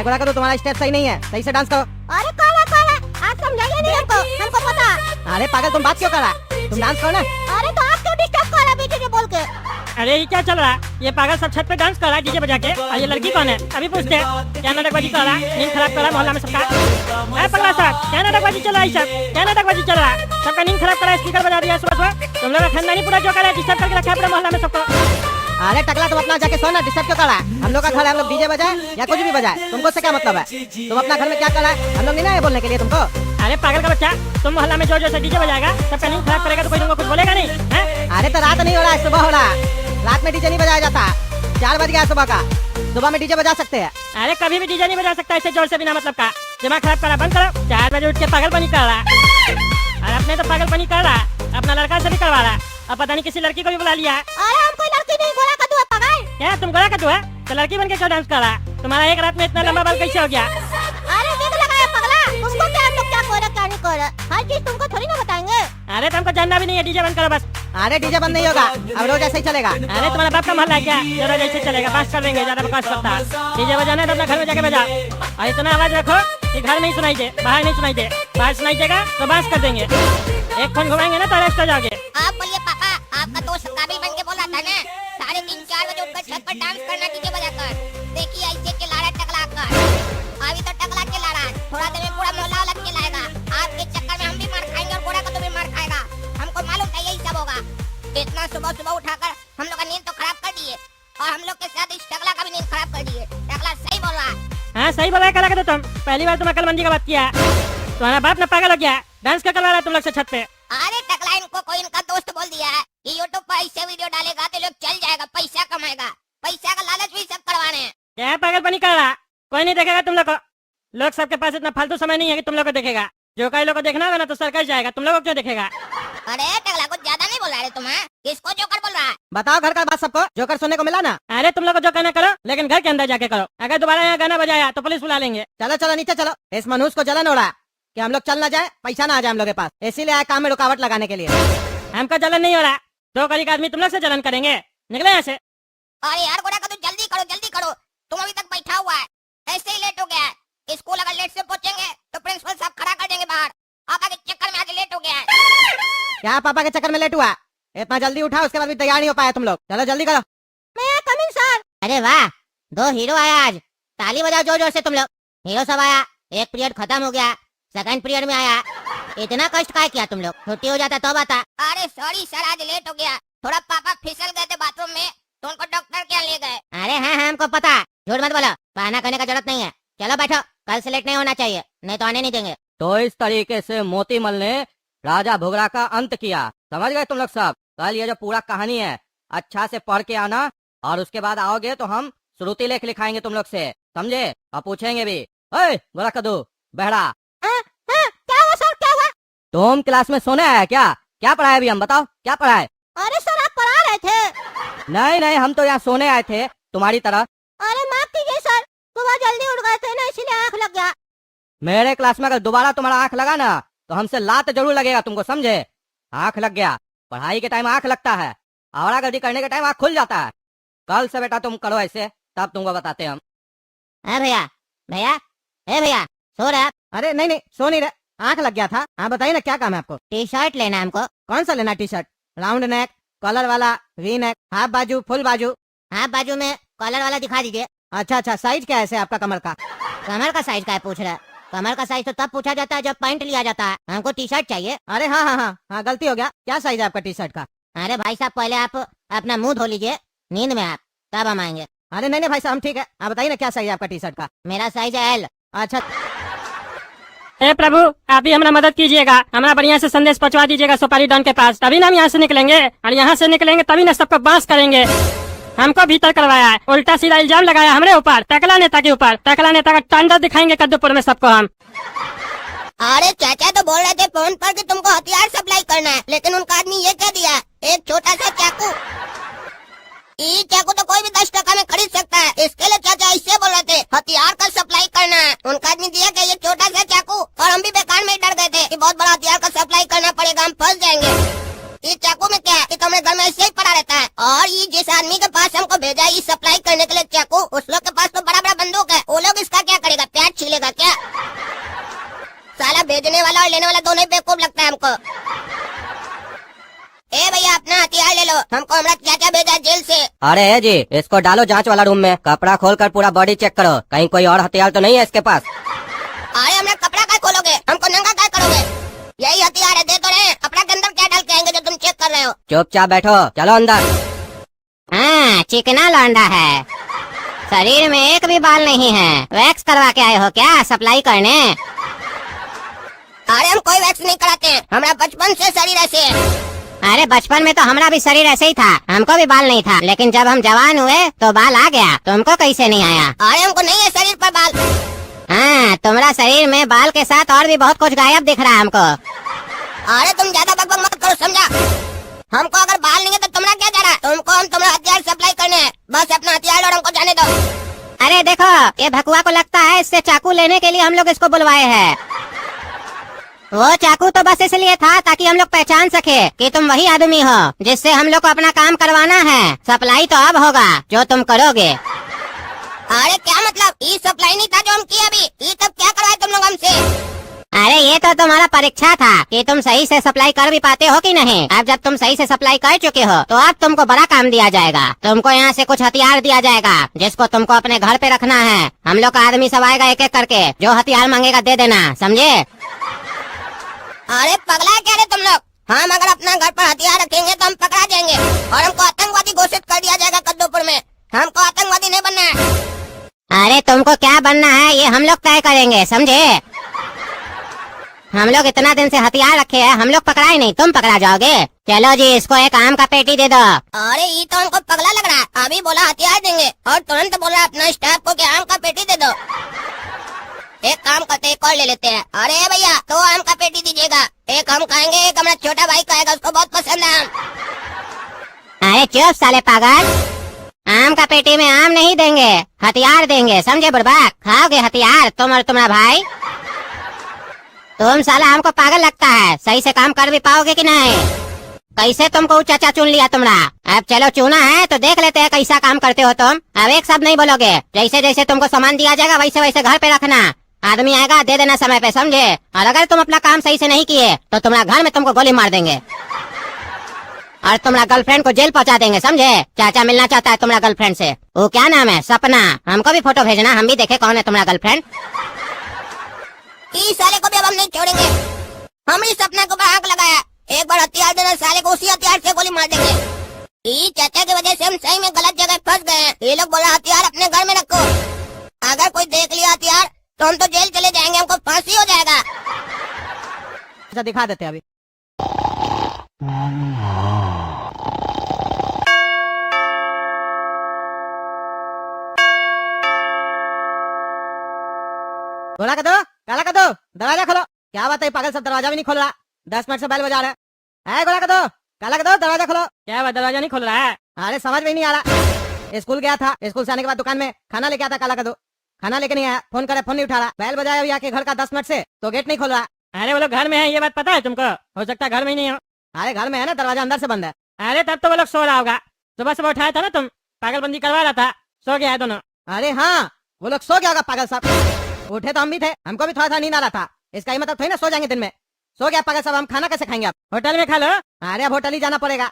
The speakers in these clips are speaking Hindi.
गोरा करो, तुम्हारा स्टेप सही नहीं है, सही से डांस करो। अरे काला आप समझाइए नहीं हमको पता। अरे पागल, तुम बात क्यों कर रहा है? तुम डांस करो ना। अरे तो आप क्यों डिस्टर्ब कर रहे बीच में बोल के? अरे ये क्या चल रहा है? ये पागल सब छत पे डांस कर रहा है डीजे बजा के, और ये लड़की कौन है? अभी पूछते हैं। क्या नाटकबाजी कर रहा है? नींद खराब कर रहा है मोहल्ला में सबका। अरे पगला साहब, क्या नाटकबाजी चल रहा है? सब क्या नाटकबाजी चल रहा है? सबका नींद खराब कर रहा है, स्पीकर बजा दिया सुबह सुबह। तुम लोग का खानदानी पूरा जो कर रहा है, डिस्टर्ब करके रखा है पूरे मोहल्ला में सबको। अरे टकला, तुम अपना जाके सोना, डिस्टर्ब क्यों कर रहा है? हम लोग का घर है, हम लोग डीजे बजाए या कुछ भी बजाए, तुमको से क्या मतलब है? तुम अपना घर में क्या कर रहा है? हम लोग नहीं ना बोलने के लिए तुमको। अरे पागल का बच्चा, तुम मोहल्ला में जो जो से डीजे बजाएगा, सबका नींद खराब करेगा तो कोई तुमको कुछ बोलेगा नहीं है? अरे तो रात नहीं हो रहा है, सुबह हो रहा है। रात में डीजे नहीं बजाया जाता। 4 बज गया सुबह का, सुबह में डीजे बजा सकते हैं। अरे कभी भी डीजे नहीं बजा सकता ऐसे जोर से बिना मतलब का। दिमाग खराब करा बंद करो। 4 बजे उठ के पागलपनी कर रहा है, और अपने तो पागलपनी कर रहा है, अपना लड़का से भी करवा रहा है। अब पता नहीं किसी लड़की को भी बुला लिया है। अरे हम कोई लड़की नहीं, गोरा कद्दू है पागल। क्या तुम गोरा कद्दू है? तो लड़की बन के क्यों डांस कर रहा है? तुम्हारा एक रात में इतना लंबा बाल कैसे हो गया? अरे देख लगाया पगला, तुमको क्या हम लोग क्या कर रहे क्या नहीं कर रहे, हर चीज तुमको थोड़ी ना बताएंगे। अरे तुमको जानना भी नहीं है, डीजे बंद करो बस। अरे डीजे बंद नहीं होगा, अब रोज ऐसे ही चलेगा। अरे तुम्हारा बाप का मोहल्ला है क्या? जरा जैसे चलेगा, पास कर देंगे, ज्यादा बकवास करता है। डीजे बजाना है तो अपना घर में जाके बजा, और इतना आवाज रखो कि घर में ही सुनाई दे, बाहर नहीं सुनाई दे। बाहर सुनाई देगा तो बास कर देंगे। एक फोन घुमाएंगे ना तो अरेस्ट हो जाओगे। आप बोलिए पापा, आपका दोस्त काबिल बन के बोला था ना 3:30-4 बजे उठकर छत पर डांस करना डीजे बजाकर। देखिए ऐसे चिल्ला रहा टकला कर, अभी तो टकला चिल्ला रहा है, थोड़ा देर में पूरा मोहल्ला अलग चिल्लाएगा। आपके चक्कर में हम भी मार खाएंगे और गोरा का तो भी मार खाएगा। हमको मालूम था यही सब होगा। इतना सुबह सुबह उठाकर हम लोग का नींद तो खराब कर दिए, और हम लोग के साथ इस टकला का भी नींद खराब कर दिए। टकला सही बोल रहा है। हाँ सही बोला है काला कद्दू, तुम पहली बार तुम अकलमंदी का बात किया है। तुम्हारा बाप ना पागल हो गया है, डांस क्या करवा रहा है तुम लोग से छत पे? अरे टकला इनको कोई इनका दोस्त बोल दिया है कि यूट्यूब पर ऐसे वीडियो डालेगा तो लोग चल जाएगा, पैसा कमाएगा, पैसा का लालच भी सब करवाने हैं। क्या पागलपनी कर रहा? कोई नहीं देखेगा तुम लोग को। लोग सबके पास इतना फालतू समय नहीं है कि तुम लोग को देखेगा। जो कई लोग को देखना होगा ना तो सर्कस जाएगा, तुम लोग को क्यों देखेगा? अरे टकला कुछ ज्यादा नहीं बोल रहा है तुम्हें, किसको जोकर बोल रहा है? बताओ घर का बात सबको, जोकर सुनने को मिला ना। अरे तुम लोग को जो कहना करो, लेकिन घर के अंदर जाके करो। अगर दोबारा यहाँ गाना बजाया तो पुलिस बुला लेंगे। चलो चलो नीचे चलो, इस मनुष्य को जलन हो रहा है कि हम लोग चल ना जाए, पैसा ना आ जाए हम लोग के पास, इसीलिए आए काम में रुकावट लगाने के लिए। हमको जलन नहीं हो रहा, 2 कड़ी का आदमी तुम लोग से जलन करेंगे। निकले यहाँ से। अरे यार गोरा का तो जल्दी करो, तुम अभी तक बैठा हुआ है, ऐसे ही लेट हो गया है। स्कूल अगर लेट से पहुंचेंगे तो प्रिंसिपल साहब खड़ा कर देंगे बाहर। पापा के चक्कर में आज लेट हो गया है। क्या पापा के चक्कर में लेट हुआ? इतना जल्दी उठा, उसके बाद भी तैयार नहीं हो पाया तुम लोग। चलो जल्दी करो। मैं कमिंग सर। अरे वाह, 2 हीरो आया आज, ताली बजाओ जोर जोर से तुम लोग। हीरो सब आया, एक पीरियड खत्म हो गया, सेकंड पीरियड में आया। इतना कष्ट काय किया तुम लोग? छुट्टी हो जाता तो बता। अरे सॉरी सर, आज लेट हो गया, थोड़ा पापा फिसल गए थे बाथरूम में तो उनको डॉक्टर के यहाँ ले गए। अरे हाँ हमको पता है, झूठ मत बोलो, बहाना करने का जरूरत नहीं है। चलो बैठो, कल से लेट नहीं होना चाहिए, नहीं तो आने नहीं देंगे। तो इस तरीके से मोतीमल ने राजा भुगरा का अंत किया, समझ गए तुम लोग सब। कल ये जो पूरा कहानी है अच्छा से पढ़ के आना, और उसके बाद आओगे तो हम श्रुति लेख लिखाएंगे तुम लोग से, समझे? और पूछेंगे भी, ओए गोरा कद्दू बहरा, क्या हुआ सर, क्या हुआ? तुम क्लास में सोने आया क्या? क्या पढ़ाया अभी हम बताओ, क्या पढ़ाए? अरे सर आप पढ़ा रहे थे। नहीं, हम तो यहाँ सोने आए थे तुम्हारी तरह। अरे माफ कीजिए सर, सुबह जल्दी उठ गए थे ना, इसीलिए आँख लग गया। मेरे क्लास में अगर दोबारा तुम्हारा आंख लगा ना तो हमसे लात जरूर लगेगा तुमको, समझे? आंख लग गया, पढ़ाई के टाइम आंख लगता है, आवारागर्दी करने के टाइम आंख खुल जाता है। कल से बेटा तुम करो ऐसे, तब तुमको बताते हैं हम। भैया भैया, ए भैया सो रहे आप? अरे नहीं सो नहीं रहे, आंख लग गया था। हाँ बताइए ना क्या काम है आपको? टी शर्ट लेना है हमको। कौन सा लेना T shirt? Round neck, collar वाला, वी नेक, हाफ बाजू, फुल बाजू? हाफ बाजू में कॉलर वाला दिखा दीजिए। अच्छा, साइज क्या है ऐसे आपका कमर का? कमर का साइज क्या पूछ रहे हैं? कमर का साइज तो तब पूछा जाता है जब पैंट लिया जाता है, हमको टी शर्ट चाहिए। अरे हाँ, गलती हो गया। क्या साइज है आपका टी शर्ट का? अरे भाई साहब पहले आप अपना मुंह धो लीजिए, नींद में आप, तब हम आएंगे। अरे नहीं भाई साहब, हम ठीक है। आप बताइए ना क्या साइज है आपका टी शर्ट का? मेरा साइज है एल। अच्छा, हे प्रभु, आप ही हमारा मदद कीजिएगा, हमारा बढ़िया से संदेश पहुंचवा दीजिएगा सुपारी डॉन के पास, तभी ना हम यहाँ से निकलेंगे, और यहाँ से निकलेंगे तभी ना सबको बांस करेंगे। हमको भीतर करवाया है, उल्टा सीधा इल्जाम लगाया हमरे ऊपर, टकला नेता के ऊपर। टकला नेता का टांडव दिखाएंगे कद्दूपुर में सबको हम। अरे चाचा तो बोल रहे थे फोन पर कि तुमको हथियार सप्लाई करना है, लेकिन उनका आदमी ये क्या दिया, एक छोटा सा चाकू। ये चाकू तो कोई भी 10 टका में खरीद सकता है, इसके लिए चाचा ऐसे बोल रहे थे हथियार का सप्लाई करना है। उनका आदमी दिया क्या ये छोटा सा चाकू, और हम भी बेकार में डर गए थे कि बहुत बड़ा हथियार का सप्लाई करना पड़ेगा, हम फंस जाएंगे। ये चाकू में क्या है कि हमारे घर में ऐसे ही पड़ा रहता है, और ये जिस आदमी के पास हमको भेजा ये सप्लाई करने के लिए चाकू, उस लोग के पास तो बड़ा बड़ा बंदूक है, वो लोग इसका क्या करेंगे? हमको। ए भैया अपना हथियार ले लो, हमको हमारा चाचा भेजा जेल से। अरे है जी, इसको डालो जांच वाला रूम में, कपड़ा खोल कर पूरा बॉडी चेक करो, कहीं कोई और हथियार तो नहीं है इसके पास। अरे हमारा कपड़ा क्या खोलोगे, हमको नंगा क्या करोगे? यही हथियार है, दे तो रहे हैं। कपड़ा के अंदर क्या डाल के आएंगे जो तुम चेक कर रहे हो? चुपचाप बैठो, चलो अंदर। हाँ, चिकना लौंडा है, शरीर में एक भी बाल नहीं है। वैक्स करवा के आए हो क्या सप्लाई करने? अरे हम कोई वैक्स नहीं कराते हैं, हमारा बचपन से शरीर ऐसे है। अरे बचपन में तो हमारा भी शरीर ऐसे ही था, हमको भी बाल नहीं था, लेकिन जब हम जवान हुए तो बाल आ गया। तुमको कैसे नहीं आया? अरे हमको नहीं है शरीर पर बाल। हाँ, तुम्हारा शरीर में बाल के साथ और भी बहुत कुछ गायब दिख रहा है हमको। अरे तुम ज्यादा बकबक मत करो, समझा? हमको अगर बाल नहीं है तो तुम्हारा क्या जा रहा है? तुमको हम तुम्हारा हथियार सप्लाई करने हैं, बस अपना हथियार और हमको जाने दो। अरे देखो, ये भकुआ को लगता है इससे चाकू लेने के लिए हम लोग इसको बुलवाए हैं। वो चाकू तो बस इसलिए था ताकि हम लोग पहचान सके कि तुम वही आदमी हो जिससे हम लोग को अपना काम करवाना है। सप्लाई तो अब होगा जो तुम करोगे। अरे क्या मतलब? ये सप्लाई नहीं था जो हम किए अभी, ये तब क्या करवाए तुम लोग हमसे? अरे ये तो तुम्हारा परीक्षा था कि तुम सही से सप्लाई कर भी पाते हो कि नहीं। अब जब तुम सही से सप्लाई कर चुके हो तो अब तुमको बड़ा काम दिया जाएगा। तुमको यहाँ से कुछ हथियार दिया जाएगा जिसको तुमको अपने घर पे रखना है। हम लोग का आदमी सब आएगा एक एक करके, जो हथियार मांगेगा दे देना, समझे? अरे पगला है क्या रे तुम लोग? हम अगर अपना घर पर हथियार रखेंगे तो हम पकड़ा जाएंगे और हमको आतंकवादी घोषित कर दिया जाएगा कद्दूपुर में। हमको आतंकवादी नहीं बनना है। अरे तुमको क्या बनना है ये हम लोग तय करेंगे, समझे? हम लोग इतना दिन से हथियार रखे हैं, हम लोग पकड़ाए नहीं, तुम पकड़ा जाओगे। चलो जी, इसको एक आम का पेटी दे दो। अरे ये तो हमको पगला लग रहा है। अभी बोला हथियार देंगे और तुरंत बोल रहा है अपना स्टाफ को कि आम का पेटी दे दो। एक काम करते, एक और ले लेते हैं। अरे भैया, तो आम का पेटी दीजिएगा। एक हम खाएंगे, एक हमारा छोटा भाई खाएगा, उसको बहुत पसंद है आम। अरे चुप साले पागल, आम का पेटी में आम नहीं देंगे, हथियार देंगे, समझे बुड़बक? खाओगे हथियार तुम और तुम्हारा भाई? तुम साला हमको पागल लगता है, सही से काम कर भी पाओगे कि नहीं? कैसे तुमको चाचा चुन लिया तुम्हारा? अब चलो चुना है तो देख लेते हैं कैसा काम करते हो तुम। अब एक शब्द नहीं बोलोगे, जैसे जैसे तुमको सामान दिया जाएगा वैसे वैसे घर पे रखना। आदमी आएगा दे देना समय पे, समझे? और अगर तुम अपना काम सही से नहीं किए तो तुम्हारा घर में तुमको गोली मार देंगे और तुम्हारा गर्लफ्रेंड को जेल पहुंचा देंगे, समझे? चाचा मिलना चाहता है तुम्हारा गर्लफ्रेंड से, वो क्या नाम है? सपना। हमको भी फोटो भेजना, हम भी देखे कौन है तुम्हारा गर्लफ्रेंड। इस साले को भी अब हम नहीं छोड़ेंगे। हम इस सपना को आग लगाया, एक बार हथियार देना, साले को उसी हथियार से गोली मार देंगे। ये चाचा की वजह से हम सही में गलत जगह फंस गए हैं। ये लोग बोला हथियार अपने घर में रखो, अगर कोई देख लिया हथियार तो हम तो जेल चले जाएंगे, हमको फांसी हो जाएगा। अच्छा दिखा देते हैं अभी। गोला कर दो, काला कर दो, दरवाजा खोलो। क्या बात है, पागल सब दरवाजा भी नहीं खोल रहा, 10 मिनट से बैल बजा रहे हैं। गोला कर दो, काला कर दो, दरवाजा खोलो। क्या बात, दरवाजा नहीं खोल रहा है? अरे समझ में नहीं आ रहा। स्कूल गया था, स्कूल से आने के बाद दुकान में खाना लेके आता, काला कर दो। खाना लेके नहीं आया, फोन करे फोन नहीं उठा रहा, बैल बजाया अभी आके घर का 10 मिनट से, तो गेट नहीं खोल रहा। अरे वो लोग घर में है, ये बात पता है तुमको? हो सकता है घर में ही नहीं हो। अरे घर में है ना, दरवाजा अंदर से बंद है। अरे तब तो वो लोग सो रहा होगा, सुबह सुबह उठाया था ना तुम, पागलबंदी करवा रहा था, सो गया है दोनों। अरे हाँ, वो लोग सो गया होगा पागल साहब। उठे तो हम भी थे, हमको भी थोड़ा सा नींद आ रहा था। इसका ही मतलब थोड़ी ना सो जाएंगे दिन में। सो गया पागल साहब, हम खाना कैसे खाएंगे? आप होटल में खा लो। अरे अब होटल ही जाना पड़ेगा।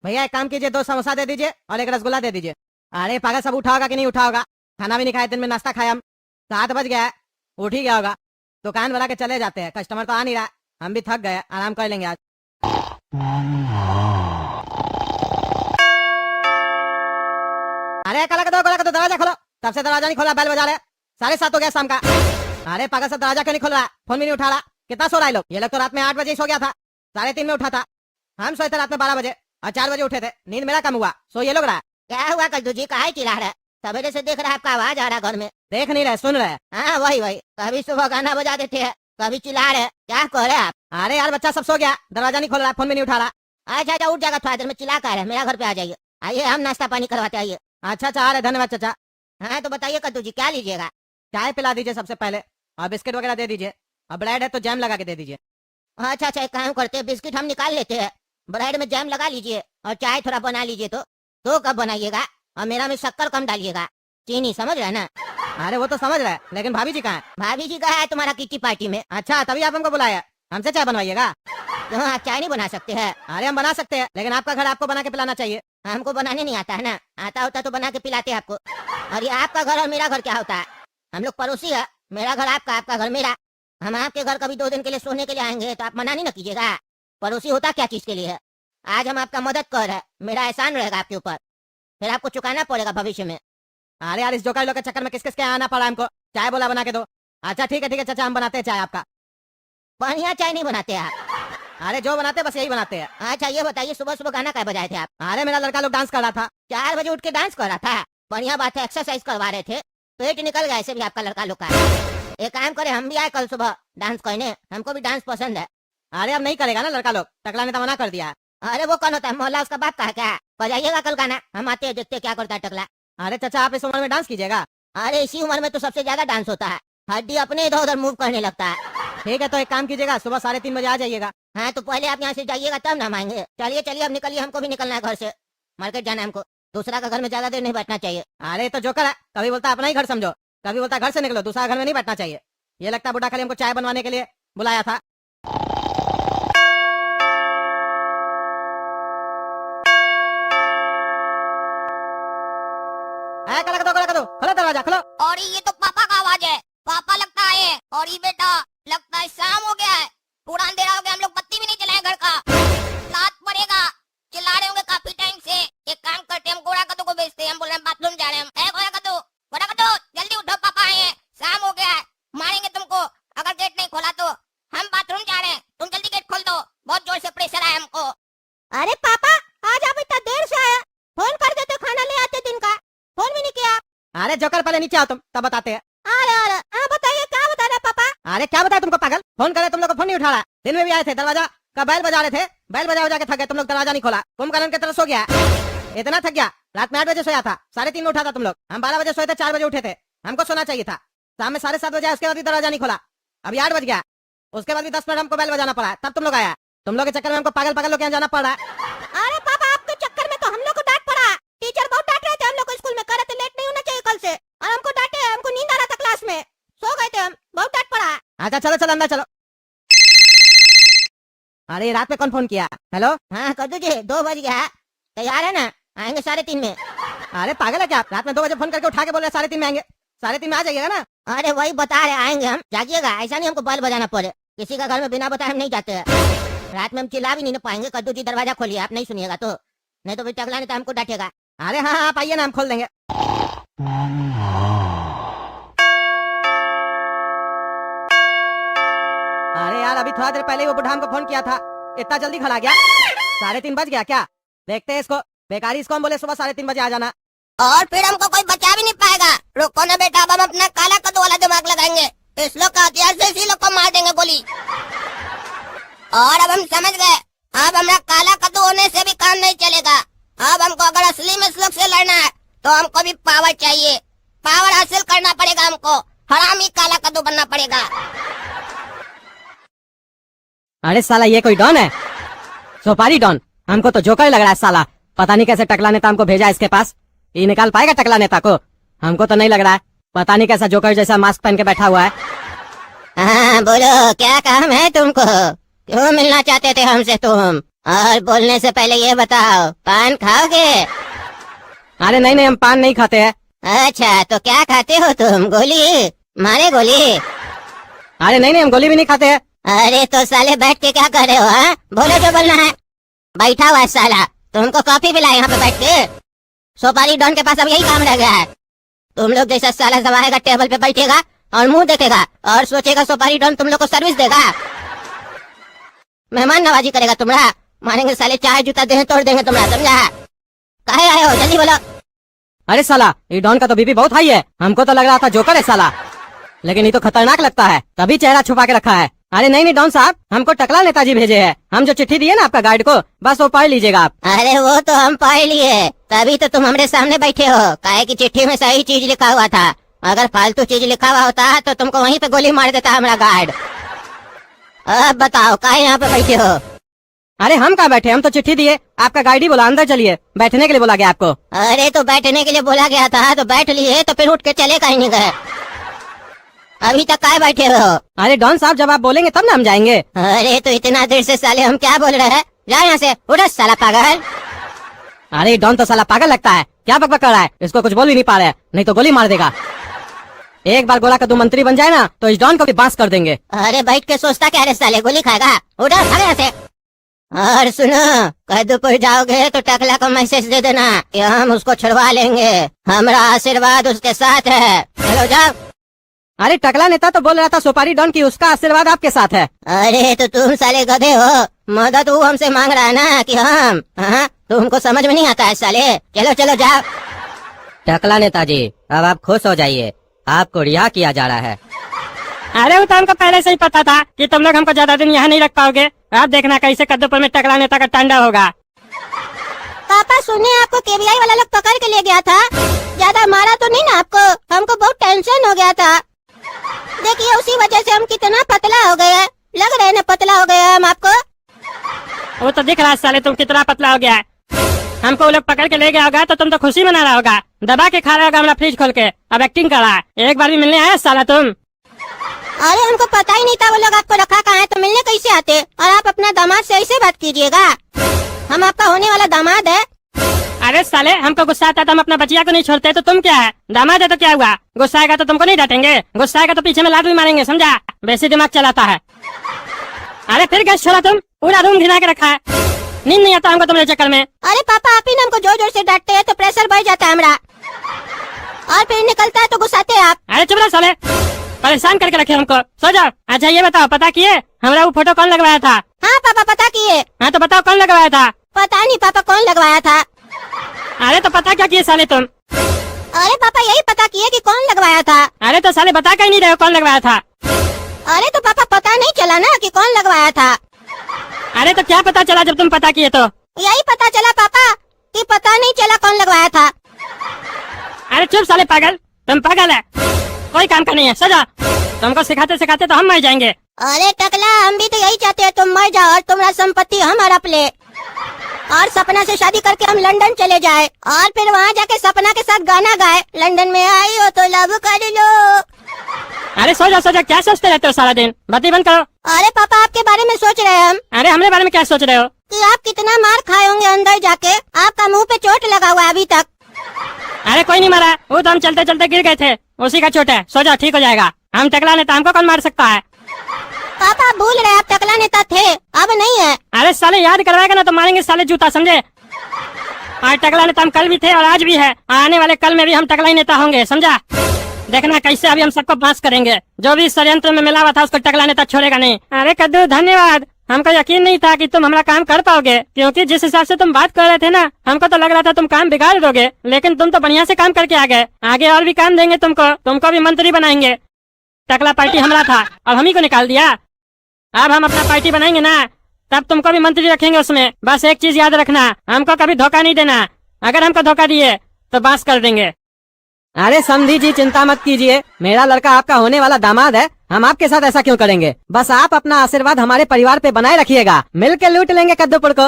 भैया एक काम कीजिए, 2 समोसा दे दीजिए और 1 रसगुल्ला दे दीजिए। अरे पागल साहब उठा होगा कि नहीं उठा होगा? खाना भी नहीं खाया, दिन में नाश्ता खाया हम, 7 बज गया है, उठ ही गया होगा। दुकान वाला के चले जाते हैं, कस्टमर तो आ नहीं रहा, हम भी थक गए, आराम कर लेंगे आज। अरे काला कर दो, दरवाजा खोलो। तब से दरवाजा नहीं खोला, बैल बजा रहे, 7:30 हो गया शाम का। अरे पागल साहब दरवाजा क्यों नहीं खोल रहा? फोन भी नहीं उठा रहा। कितना सो रहा है लोग? ये लोग तो रात में 8 बजे ही सो गया था, 3:30 में उठा था। हम सोए थे रात में 12 बजे और 4 बजे उठे थे। नींद मेरा कम हुआ, सो ये लोग रहा। क्या हुआ कद्दू जी, काहे चिल्ला रहा है? सवेरे से देख रहा है आपका आवाज आ रहा घर में। देख नहीं रहे, सुन रहे। हाँ वही वही, कभी सुबह गाना बजा देते हैं, कभी चिल्ला रहे, क्या कह रहे हैं आप? अरे यार बच्चा सब सो गया, दरवाजा नहीं खोल रहा, फोन भी नहीं उठा रहा। अच्छा अच्छा, उठ जाएगा थोड़ा देर में, चिल्ला कर है, मेरा घर पे आ जाइए। आइए हम नाश्ता पानी करवाते, आइए। अच्छा अच्छा, अरे धन्यवाद चाचा। हाँ तो बताइए कद्दू जी, क्या लीजिएगा? चाय पिला दीजिए सबसे पहले, और बिस्किट वगैरह दे दीजिए, और ब्रेड है तो जैम लगा के दे दीजिए। अच्छा अच्छा, एक काम करते हैं, बिस्किट हम निकाल लेते हैं, ब्रेड में जैम लगा लीजिए और चाय थोड़ा बना लीजिए। तो कब बनाइएगा? और मेरा में शक्कर कम डालिएगा, चीनी, समझ रहे ना? अरे वो तो समझ रहे, लेकिन भाभी जी कहाँ है? भाभी जी कहा है तुम्हारा किट्टी पार्टी में। अच्छा तभी आप हमको बुलाया। हमसे चाय बनवाइएगा? क्यों, आप चाय नहीं बना सकते हैं? अरे हम बना सकते हैं, लेकिन आपका घर आपको बना के पिलाना चाहिए। हमको बनाने नहीं आता है ना, आता होता तो बना के पिलाते आपको। और ये आपका घर और मेरा घर क्या होता है? हम लोग पड़ोसी है, मेरा घर आपका, आपका घर मेरा। हम आपके घर कभी 2 दिन के लिए सोने के लिए आएंगे तो आप मना नहीं ना कीजिएगा। पड़ोसी होता क्या चीज के लिए है? आज हम आपका मदद कर रहे हैं, मेरा एहसान रहेगा आपके ऊपर, फिर आपको चुकाना पड़ेगा भविष्य में। अरे यार, इस जोकर लोग के चक्कर में किस किस के आना पड़ा हमको। चाय बोला बना के दो। अच्छा ठीक है चाचा, हम बनाते हैं चाय आपका। बढ़िया चाय नहीं बनाते आप? अरे जो बनाते हैं बस यही बनाते हैं। अच्छा ये बताइए, सुबह सुबह गाना क्या बजाए थे आप? अरे मेरा लड़का लोग डांस कर रहा था। 4 बजे उठ के डांस कर रहा था? बढ़िया बात है, एक्सरसाइज करवा रहे थे। पेट निकल गया ऐसे भी आपका लड़का लोग का। एक काम करे, हम भी आए कल सुबह डांस करने, हमको भी डांस पसंद है। अरे अब नहीं करेगा ना लड़का लोग, टकला ने तो मना कर दिया। अरे वो कौन होता है, मोहल्ला उसका बाप का है क्या? बजाइएगा कल गाना, हम आते हैं, देखते हैं क्या करता है टकला। अरे चाचा, आप इस उम्र में डांस कीजिएगा? अरे इसी उम्र में तो सबसे ज्यादा डांस होता है, हड्डी अपने इधर उधर मूव करने लगता है। ठीक है, तो एक काम कीजिएगा, सुबह 3:30 बजे आ जाइएगा। हाँ तो पहले आप यहाँ से जाइएगा तब ना हम आएंगे। चलिए चलिए अब निकलिए, हमको भी निकलना है घर से, मार्केट जाना है हमको। दूसरा का घर में ज्यादा देर नहीं बैठना चाहिए। अरे तो जोकर है, कभी बोलता अपना ही घर समझो, कभी बोलता घर से निकलो, दूसरा घर में नहीं बैठना चाहिए। ये लगता है बुढ़ा खाली हमको चाय बनवाने के लिए बुलाया था। खोलो दरवाजा खोलो। और ये तो पापा का आवाज है, पापा लगता है। और ये बेटा लगता है शाम हो गया है, पूरा अंधेरा हो गया, हम लोग बत्ती भी नहीं जलाए घर का। रात पड़ेगा, चिल्ला रहे होंगे काफी टाइम से। एक काम करते हैं, हम गोरा कद्दू को भेजते हैं, हम बोल रहे हैं बाथरूम जा रहे हैं। हम गोरा कद्दू जल्दी उठो, पापा आए हैं, शाम हो गया है, मारेंगे तुमको अगर गेट नहीं खोला तो। हम बाथरूम जा रहे हैं, तुम जल्दी गेट खोल दो, बहुत जोर से प्रेशर आया हमको। अरे पापा, आज आप इतना देर से आए, फोन कर देते, खाना ले आते दिन का, फोन भी नहीं किया। अरे जोकर, पहले नीचे आओ तुम, तब बताते हैं। अरे बताइए क्या बता रहे पापा? अरे क्या बताया तुमको पागल, फोन करे तुम लोग को फोन नहीं उठा रहा। दिन में भी आए थे, दरवाजा का बैल बजा रहे थे, बैल बजा बजा के थक गए तुम लोग, दरवाजा नहीं खोला। कुंभकर्ण की तरह सो गया, इतना थक गया। रात में 8 बजे सोया था, 3:30 में उठा था तुम लोग। हम 12 बजे सोए थे, 4 बजे उठे थे, हमको सोना चाहिए था। शाम में 7:30 बजे, उसके बाद भी दरवाजा नहीं खोला। अभी 8 बज गया, उसके बाद भी 10 मिनट हमको बैल बजाना पड़ा, तब तुम लोग आया। तुम लोग के चक्कर में हमको पागल पागल लोग के यहाँ जाना पड़ रहा है। अरे पापा, आपके चक्कर में तो हम लोग को डांट पड़ा, टीचर बहुत डांट रहे थे हम लोग को स्कूल में, कह रहे थे लेट नहीं होना चाहिए कल से, और हमको डांटे, हमको नींद आ रहा था क्लास में, सो गए थे हम, बहुत डांट पड़ा। अच्छा चलो चलो अंदर चलो। अरे रात में कौन फोन किया? हेलो, हाँ कद्दू जी, 2 बज गया, तैयार है ना? आएंगे 3:30 में। अरे पागल है क्या आप? रात में 2 बजे फोन करके उठा के बोल रहे 3:30 में आएंगे। 3:30 में आ जाइएगा ना। अरे वही बता रहे, आएंगे हम, जागिएगा, ऐसा नहीं हमको बैल बजाना पड़े। किसी का घर में बिना बताए हम नहीं जाते हैं। रात में हम चिल्ला भी नहीं पाएंगे। कद्दू जी दरवाजा खोलिए, आप नहीं सुनिएगा तो, नहीं तो फिर टकला ने तो हमको डांटेगा। अरे हाँ आप आइए ना, हम खोल देंगे। अरे यार, अभी थोड़ा देर पहले ही वो बुढ़ा हमको फोन किया था, इतना जल्दी खड़ा गया। 3:30 बज गया क्या? देखते हैं इसको, बेकारी इसको हम बोले सुबह 3:30 बजे आ जाना। और फिर हमको कोई बचा भी नहीं पाएगा। रुको ना बेटा, अब हम अपना काला कद्दू वाला दिमाग लगाएंगे, इस लोग का हथियार से इसी लोग को मार देंगे गोली। और अब हम समझ गए, अब हमारा काला कद्दू होने से भी काम नहीं चलेगा। अब हमको अगर असली में इस लोग से लड़ना है तो हमको भी पावर चाहिए, पावर हासिल करना पड़ेगा हमको, हरामी काला कद्दू बनना पड़ेगा। अरे साला, ये कोई डॉन है? सोपारी डॉन? हमको तो जोकर लग रहा है साला। पता नहीं कैसे टकला नेता हमको भेजा इसके पास, ये निकाल पाएगा टकला नेता को? हमको तो नहीं लग रहा है, पता नहीं कैसा जोकर जैसा मास्क पहन के बैठा हुआ है। हाँ बोलो, क्या काम है तुमको? क्यों मिलना चाहते थे हमसे तुम? और बोलने से पहले ये बताओ, पान खाओगे? अरे नहीं नहीं, हम पान नहीं खाते हैं। अच्छा तो क्या खाते हो तुम? गोली मारे गोली? अरे नहीं नहीं, हम गोली भी नहीं खाते हैं। अरे तो साले बैठ के क्या कर रहे हो? हाँ बोलो जो बोलना है। बैठा हुआ है साला, तुमको कॉफी पिलाए यहाँ पे बैठ के? सोपारी डॉन के पास अब यही काम रह गया है। तुम लोग जैसा साला सब आएगा, टेबल पे बैठेगा और मुंह देखेगा और सोचेगा सोपारी डॉन तुम लोग को सर्विस देगा, मेहमान नवाजी करेगा तुम्हारा। मारेंगे साले, चाय जूता देह तोड़ देंगे तुम्हारा, समझा? काहे आए हो, जल्दी बोलो। अरे साला, ये डॉन का तो बीपी बहुत हाई है, हमको तो लग रहा था जोकर है साला, लेकिन ये तो खतरनाक लगता है, तभी चेहरा छुपा के रखा है। अरे नहीं नहीं डॉन साहब, हमको टकला नेताजी भेजे हैं, हम जो चिट्ठी दिए ना आपका गाइड को, बस वो पढ़ लीजिएगा आप। अरे वो तो हम पढ़ लिए, तभी तो तुम हमारे सामने बैठे हो। काहे की चिट्ठी में सही चीज लिखा हुआ था, अगर फालतू चीज लिखा हुआ होता तो तुमको वहीं पे गोली मार देता हमारा गार्ड। अब बताओ काहे यहाँ पे बैठे हो? अरे हम कहाँ बैठे, हम तो चिट्ठी दिए, आपका गाइड ही बोला अंदर चलिए, बैठने के लिए बोला गया आपको। अरे तो बैठने के लिए बोला गया था तो बैठ लिए, तो फिर उठ के चले कहीं नहीं गए? अभी तक काय बैठे हो? अरे डॉन साहब जब आप बोलेंगे तब ना हम जाएंगे। अरे तो इतना देर से साले हम क्या बोल रहे हैं? जा यहाँ से, उठ साला पागल। अरे डॉन तो साला पागल लगता है, क्या बकबक कर रहा है? इसको कुछ बोल ही नहीं पा रहे, नहीं तो गोली मार देगा। एक बार गोला कद्दू मंत्री बन जाए ना तो इस डॉन को भी बांस कर देंगे। अरे बैठ के सोचता क्या रे साले, गोली खाएगा? उठ भाग यहाँ से। और सुनो, कद्दूपुर जाओगे तो टकला को मैसेज दे देना कि हम उसको छुड़वा लेंगे, हमारा आशीर्वाद उसके साथ है। चलो जाओ। अरे टकला नेता तो बोल रहा था सुपारी डॉन की उसका आशीर्वाद आपके साथ है। अरे तो तुम साले गधे हो, मदद वो हमसे मांग रहा है ना कि हम, हाँ तुमको समझ में नहीं आता है साले। चलो चलो जाओ। टकला नेताजी अब आप खुश हो जाइए, आपको रिहा किया जा रहा है। अरे वो तो हमको पहले से ही पता था कि तुम लोग हमको ज्यादा दिन यहाँ नहीं रख पाओगे। आप देखना कैसे कद्दूपुर में टकला नेता का टांडा होगा। पापा सुने आपको केबीआई वाला लोग पकड़ के ले गया था, ज्यादा मारा तो नहीं ना आपको? हमको बहुत टेंशन हो गया था। देखिए उसी वजह से हम कितना पतला हो गए, लग रहे ना पतला हो गए हम आपको। वो तो दिख रहा है साले तुम कितना पतला हो गया है। हमको वो लोग पकड़ के ले गया होगा तो तुम तो खुशी मना रहा होगा, दबा के खा रहा होगा हमारा फ्रिज खोल के। अब एक्टिंग कर रहा है, एक बार भी मिलने आया साला तुम? अरे हमको पता ही नहीं था वो लोग आपको रखा कहाँ है, तो मिलने कैसे आते? और आप अपना दामाद से ऐसे बात कीजिएगा, हम आपका होने वाला दामाद है। अरे साले हमको गुस्सा आता तो हम अपना बचिया को नहीं छोड़ते, तो तुम क्या है दामाद है तो क्या हुआ? गुस्सा आएगा तो तुमको नहीं डांटेंगे, गुस्सा आएगा तो पीछे में लात भी मारेंगे, समझा? वैसे दिमाग चलाता है। अरे फिर गैस छोड़ा तुम, पूरा रूम घिना के रखा है, नींद नहीं आता हमको तुम्हारे चक्कर में। अरे पापा आप ही हमको जोर जोर से डांटते हैं तो प्रेशर बढ़ जाता है हमारा, और फिर निकलता है तो गुस्साते हैं आप। अरे चुप रहो साले, परेशान करके रखे हमको। सो जाओ। अच्छा ये बताओ, पता किए हमारा वो फोटो कौन लगवाया था? हाँ पापा पता किए। हाँ तो बताओ कौन लगवाया था? पता नहीं पापा कौन लगवाया था। अरे तो पता क्या किए साले तुम? अरे पापा यही पता किए कि कौन लगवाया था। अरे तो साले बता कहीं नहीं रहे हो कौन लगवाया था? अरे तो पापा पता नहीं चला ना कि कौन लगवाया था। अरे तो क्या पता चला जब तुम पता किए तो? यही पता चला पापा कि पता नहीं चला कौन लगवाया था। अरे चुप साले पागल, तुम पागल है, कोई काम का नहीं है। सजा, तुमको सिखाते सिखाते तो हम मर जाएंगे। अरे टकला हम भी तो यही चाहते हैं तुम मर जाओ और तुम्हारा संपत्ति हम हड़प ले, और सपना से शादी करके हम लंदन चले जाए, और फिर वहाँ जाके सपना के साथ गाना गाए, लंदन में आई हो तो लव कर लो। अरे सो जा, क्या सोचते रहते हो सारा दिन? बत्ती बंद करो। अरे पापा आपके बारे में सोच रहे हैं हम, अरे हमारे बारे में क्या सोच रहे हो? कि आप कितना मार खाए होंगे अंदर जाके, आपका मुंह पे चोट लगा हुआ है अभी तक। अरे कोई नहीं मारा, वो तो हम चलते चलते गिर गए थे, उसी का चोट है। सो जाओ, ठीक हो जाएगा। हम टकला नेता, हमको कौन मार सकता है? पापा आप भूल रहे आप टकला नेता थे, अब नहीं है। अरे साले याद करवाएगा ना तो मारेंगे साले जूता, समझे? आज टकला नेता हम कल भी थे और आज भी है, आने वाले कल में भी हम टकला ही नेता होंगे, समझा? देखना कैसे अभी हम सबको बांस करेंगे। जो भी षड्यंत्र में मिला हुआ था उसको टकला नेता छोड़ेगा नहीं। अरे कद्दू धन्यवाद, हमको यकीन नहीं था कि तुम हमारा काम कर पाओगे, क्योंकि जिस हिसाब से तुम बात कर रहे थे ना, हमको तो लग रहा था तुम काम बिगाड़ दोगे, लेकिन तुम तो बढ़िया से काम करके आ गए। आगे और भी काम देंगे तुमको भी मंत्री बनाएंगे। टकला पार्टी हमारा था, अब हम ही को निकाल दिया। अब हम अपना पार्टी बनाएंगे ना, तब तुमको भी मंत्री रखेंगे उसमें। बस एक चीज याद रखना, हमको कभी धोखा नहीं देना, अगर हमको धोखा दिए तो बांस कर देंगे। अरे समधी जी चिंता मत कीजिए, मेरा लड़का आपका होने वाला दामाद है, हम आपके साथ ऐसा क्यों करेंगे? बस आप अपना आशीर्वाद हमारे परिवार पे बनाए रखिएगा, मिल के लूट लेंगे कद्दूपुर को।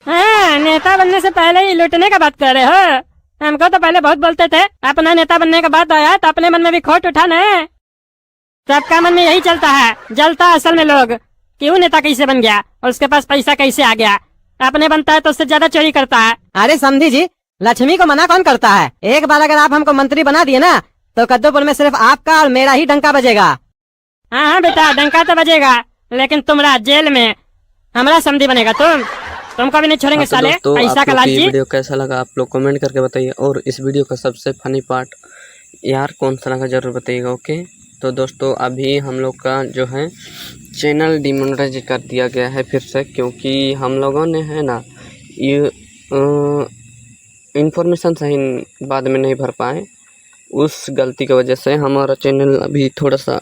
हाँ, नेता बनने से पहले ही लूटने का बात कर रहे हो? हमको तो पहले बहुत बोलते थे, अपना नेता बनने का बात आया तो अपने मन में भी खोट उठा ना। सबका मन में यही चलता है, जलता असल में लोग, क्यों नेता कैसे बन गया और उसके पास पैसा कैसे आ गया। अपने बनता है तो उससे ज्यादा चोरी करता है। अरे समधी जी, लक्ष्मी को मना कौन करता है? एक बार अगर आप हमको मंत्री बना दिए ना तो कद्दूपुर में सिर्फ आपका और मेरा ही डंका बजेगा। हाँ हाँ बेटा, डंका तो बजेगा, लेकिन तुम्हारा जेल में हमारा समधी बनेगा। तुमको भी नहीं छोड़ेंगे साले, पैसा का लालची। वीडियो कैसा लगा आप लोग कमेंट करके बताइए, और इस वीडियो का सबसे फनी पार्ट यार कौन सा लगा जरूर बताइएगा। ओके तो दोस्तों, अभी हम लोग का जो है चैनल डिमोनेटाइज कर दिया गया है फिर से, क्योंकि हम लोगों ने है ना ये इंफॉर्मेशन सही बाद में नहीं भर पाए, उस गलती की वजह से हमारा चैनल अभी थोड़ा सा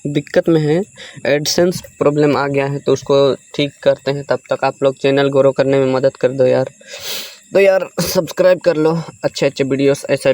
दिक्कत में है। एडसेंस प्रॉब्लम आ गया है तो उसको ठीक करते हैं, तब तक आप लोग चैनल ग्रो करने में मदद कर दो यार। तो यार सब्सक्राइब कर लो, अच्छे अच्छे वीडियोस ऐसा